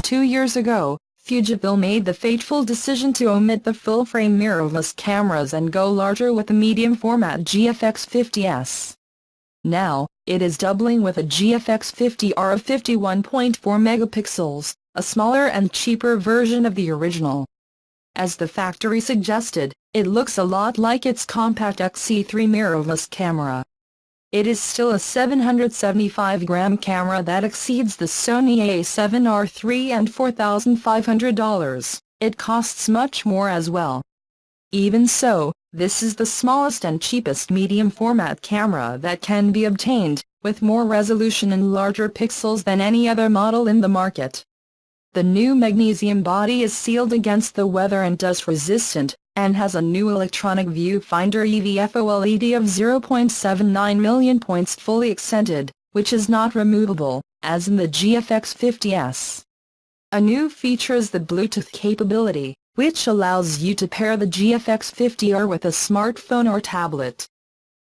2 years ago, Fujifilm made the fateful decision to omit the full-frame mirrorless cameras and go larger with the medium-format GFX-50S. Now, it is doubling with a GFX-50R of 51.4 megapixels, a smaller and cheaper version of the original. As the factory suggested, it looks a lot like its compact XC3 mirrorless camera. It is still a 775-gram camera that exceeds the Sony A7R III and $4,500. It costs much more as well. Even so, this is the smallest and cheapest medium-format camera that can be obtained, with more resolution and larger pixels than any other model in the market. The new magnesium body is sealed against the weather and dust-resistant, and has a new electronic viewfinder EVF OLED of 0.79 million points fully extended, which is not removable, as in the GFX-50S. A new feature is the Bluetooth capability, which allows you to pair the GFX-50R with a smartphone or tablet.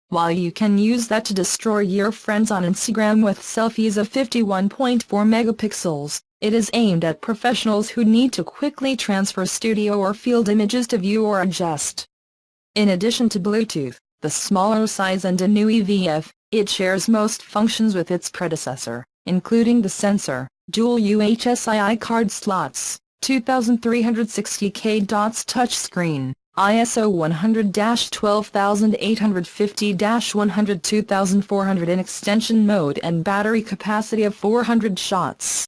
While you can use that to destroy your friends on Instagram with selfies of 51.4 megapixels, it is aimed at professionals who need to quickly transfer studio or field images to view or adjust. In addition to Bluetooth, the smaller size and a new EVF, it shares most functions with its predecessor, including the sensor, dual UHSI card slots, 2360K dots touchscreen, ISO 100-12850-100 2400 in extension mode and battery capacity of 400 shots.